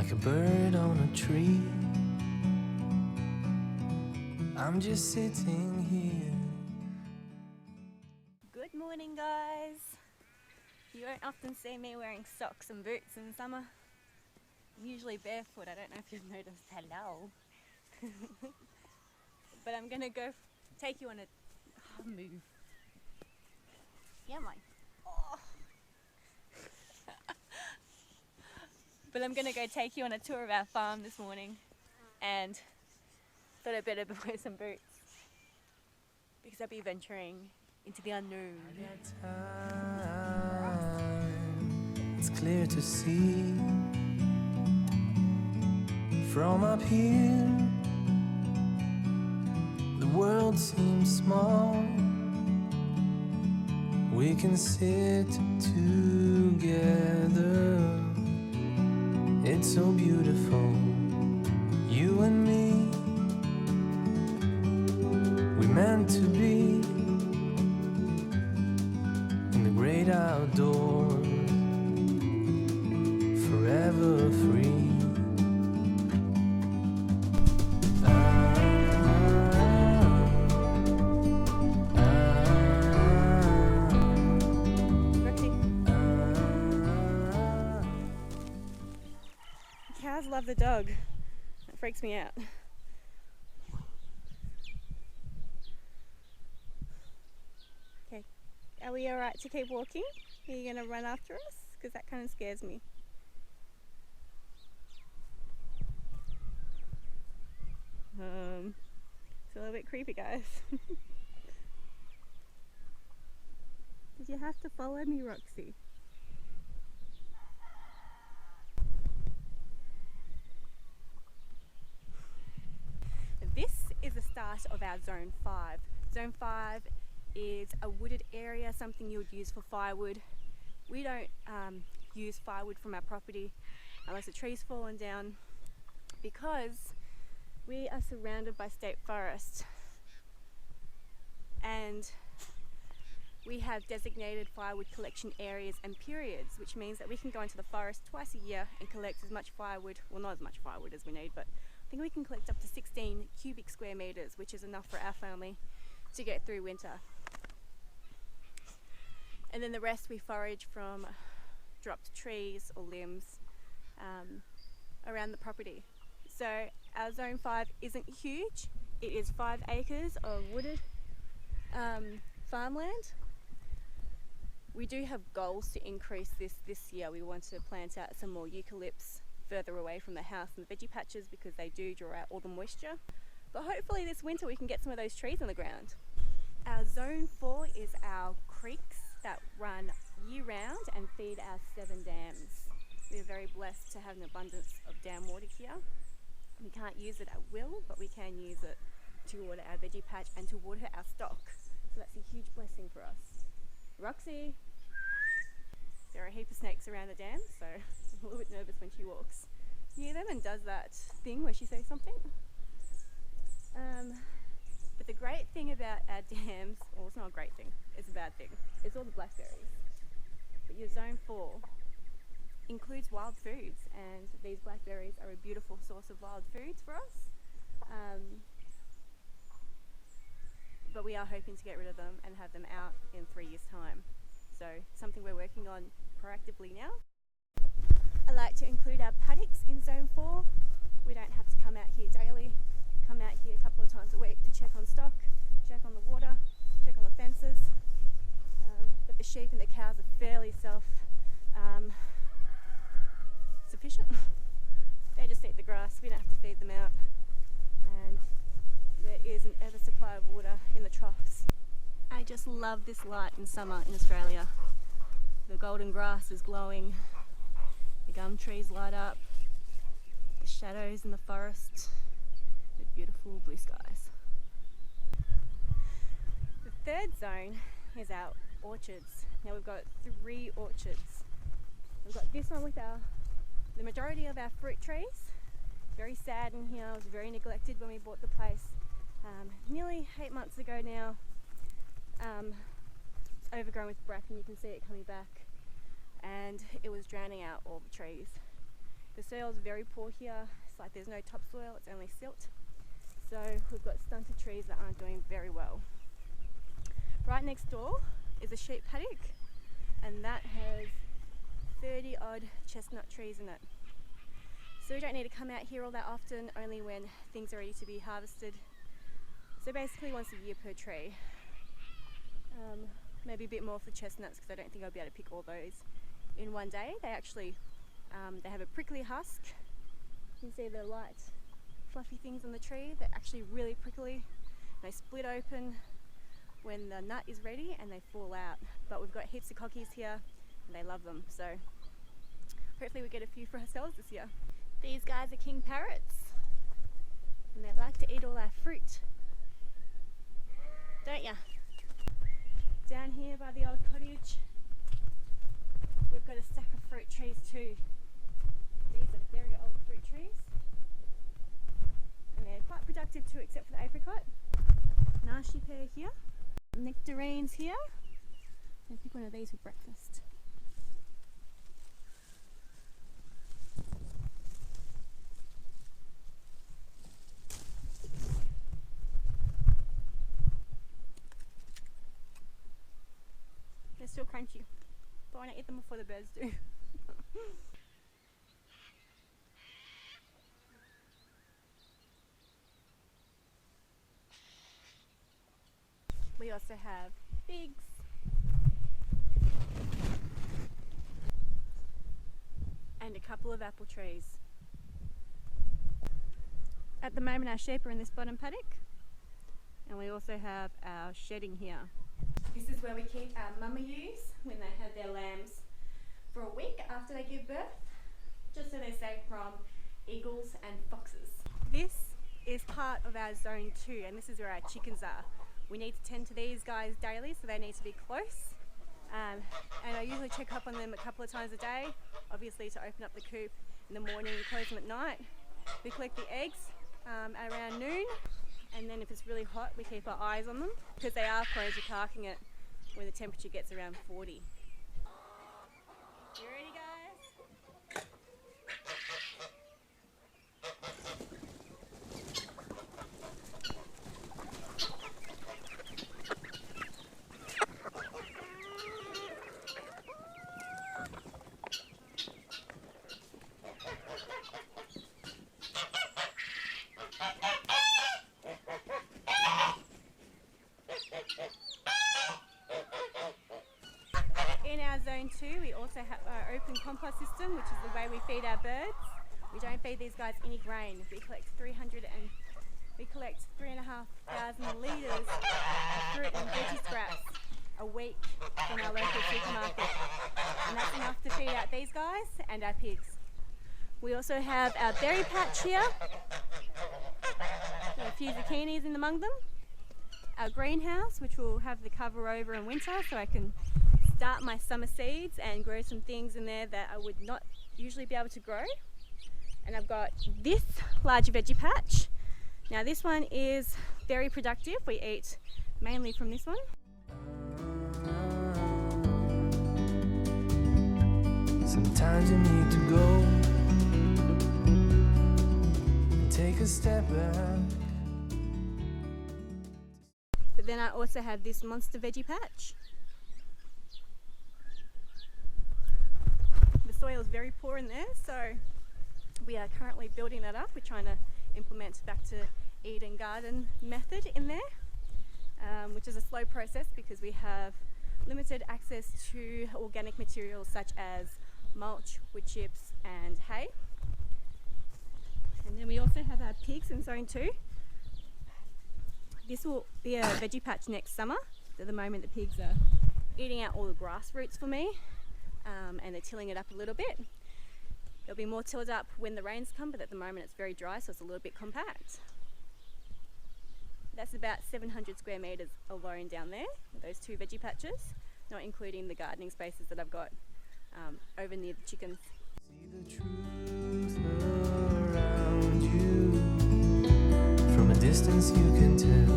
like a bird on a tree. I'm just sitting here. Good morning, guys. You won't often see me wearing socks and boots in summer. I'm usually barefoot. I don't know if you've noticed. Hello. But I'm gonna go take you on a move. Yeah, mine. Oh. But I'm gonna go take you on a tour of our farm this morning, and thought I'd better wear some boots because I'll be venturing into the unknown. It's clear to see from up here. The world seems small. We can sit together. It's so beautiful, you and me. We meant to be in the great outdoors, forever free. Cows love the dog. That freaks me out. Okay, are we alright to keep walking? Are you going to run after us? Because that kind of scares me. It's a little bit creepy, guys. Did you have to follow me, Roxy? This is the start of our Zone 5. Zone 5 is a wooded area, something you would use for firewood. We don't use firewood from our property unless a tree's fallen down, because we are surrounded by state forest and we have designated firewood collection areas and periods, which means that we can go into the forest twice a year and collect as much firewood, well, not as much firewood as we need, but I think we can collect up to 16 cubic square meters, which is enough for our family to get through winter. And then the rest we forage from dropped trees or limbs around the property. So our Zone 5 isn't huge. It is 5 acres of wooded farmland. We do have goals to increase this year. We want to plant out some more eucalypts further away from the house and the veggie patches, because they do draw out all the moisture. But hopefully this winter we can get some of those trees on the ground. Our Zone 4 is our creeks that run year round and feed our 7 dams. We are very blessed to have an abundance of dam water here. We can't use it at will, but we can use it to water our veggie patch and to water our stock. So that's a huge blessing for us. Roxy! There are a heap of snakes around the dam, so I'm a little bit nervous when she walks near them and does that thing where she says something. But the great thing about our dams, well, it's not a great thing, it's a bad thing, it's all the blackberries. But your Zone 4 includes wild foods, and these blackberries are a beautiful source of wild foods for us. But we are hoping to get rid of them and have them out in 3 years' time. So something we're working on proactively now. I like to include our paddocks in Zone 4. We don't have to come out here daily. Come out here a couple of times a week to check on stock, check on the water, check on the fences. But the sheep and the cows are fairly self-sufficient. They just eat the grass, we don't have to feed them out. And there is an ever supply of water in the troughs. I just love this light in summer in Australia. The golden grass is glowing, the gum trees light up, the shadows in the forest, the beautiful blue skies. The third zone is our orchards. Now we've got 3 orchards. We've got this one with the majority of our fruit trees. Very sad in here. It was very neglected when we bought the place nearly 8 months ago now. It's overgrown with bracken, you can see it coming back, and it was drowning out all the trees. The soil is very poor here. It's like there's no topsoil, it's only silt. So we've got stunted trees that aren't doing very well. Right next door is a sheep paddock, and that has 30 odd chestnut trees in it. So we don't need to come out here all that often, only when things are ready to be harvested. So basically once a year per tree. Maybe a bit more for chestnuts because I don't think I'll be able to pick all those in one day. They actually they have a prickly husk. You can see the light fluffy things on the tree. They're actually really prickly. They split open when the nut is ready and they fall out. But we've got heaps of cockies here and they love them. So hopefully we get a few for ourselves this year. These guys are king parrots and they like to eat all our fruit. Don't ya? Down here by the old cottage, we've got a stack of fruit trees too. These are very old fruit trees, and they're quite productive too, except for the apricot. Nashi pear here, nectarines here. I'm going to pick one of these for breakfast. They're still crunchy, but I want to eat them before the birds do. We also have figs, and a couple of apple trees. At the moment our sheep are in this bottom paddock, and we also have our shedding here. This is where we keep our mama ewes when they have their lambs for a week after they give birth, just so they're safe from eagles and foxes. This is part of our zone 2, and this is where our chickens are. We need to tend to these guys daily, so they need to be close. And I usually check up on them a couple of times a day, obviously to open up the coop in the morning, we close them at night. We collect the eggs at around noon. And then if it's really hot, we keep our eyes on them because they are prone to carking it when the temperature gets around 40. You ready, guys? In our zone 2, we also have our open compost system, which is the way we feed our birds. We don't feed these guys any grain. We collect 3,500 litres of fruit and veggie scraps a week from our local supermarket, and that's enough to feed out these guys and our pigs. We also have our berry patch here. Got a few zucchinis in among them. Our greenhouse, which will have the cover over in winter so I can start my summer seeds and grow some things in there that I would not usually be able to grow. And I've got this large veggie patch. Now this one is very productive. We eat mainly from this one. Sometimes you need to go and take a step back. But then I also have this monster veggie patch. The soil is very poor in there, so we are currently building that up. We're trying to implement back to Eden garden method in there, which is a slow process because we have limited access to organic materials such as mulch, wood chips and hay. And then we also have our pigs in zone 2. This will be a veggie patch next summer. At the moment the pigs are eating out all the grass roots for me, and they're tilling it up a little bit. There'll be more tilled up when the rains come, but at the moment it's very dry, so it's a little bit compact. That's about 700 square metres alone down there, with those 2 veggie patches, not including the gardening spaces that I've got over near the chickens. See the truth around you. From a distance you can tell.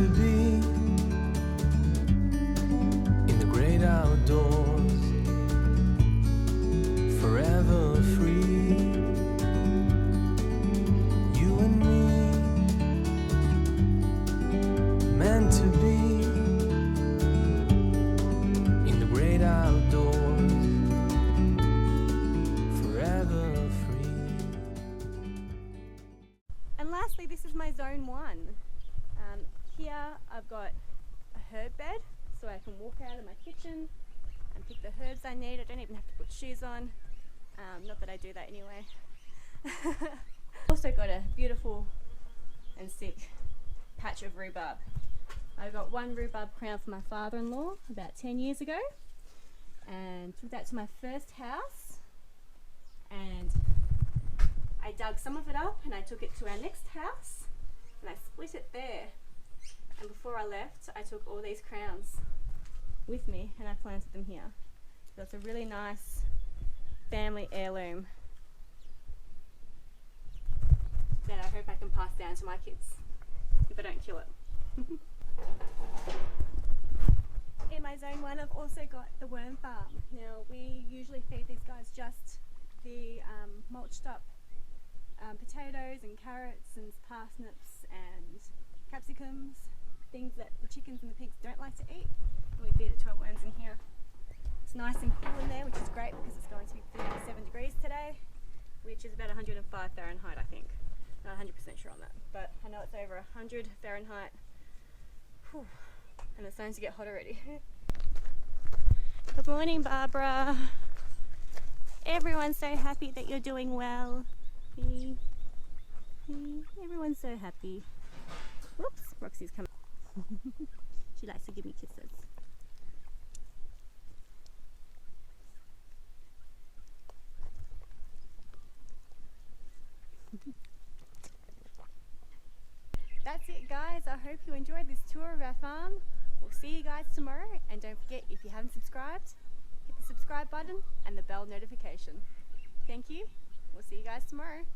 to be in the great outdoors, forever free. You and me, meant to be in the great outdoors, forever free. And lastly, this is my zone 1. Here I've got a herb bed, so I can walk out of my kitchen and pick the herbs I need. I don't even have to put shoes on, not that I do that anyway. Also got a beautiful and sick patch of rhubarb. I got one rhubarb crown for my father-in-law about 10 years ago, and took that to my first house, and I dug some of it up and I took it to our next house and I split it there. And before I left, I took all these crowns with me and I planted them here. So it's a really nice family heirloom that I hope I can pass down to my kids if I don't kill it. In my zone 1, I've also got the worm farm. Now we usually feed these guys just the mulched up potatoes and carrots and parsnips and capsicums, things that the chickens and the pigs don't like to eat, and we feed it to our worms in here. It's nice and cool in there, which is great because it's going to be 37 degrees today, which is about 105 Fahrenheit, I think. Not 100% sure on that, but I know it's over 100 Fahrenheit. Whew. And it's starting to get hot already. Good morning, Barbara. Everyone's so happy that you're doing well. Everyone's so happy. Whoops, Roxy's coming. She likes to give me kisses. That's it, guys. I hope you enjoyed this tour of our farm. We'll see you guys tomorrow, and don't forget, if you haven't subscribed, hit the subscribe button and the bell notification. Thank you. We'll see you guys tomorrow.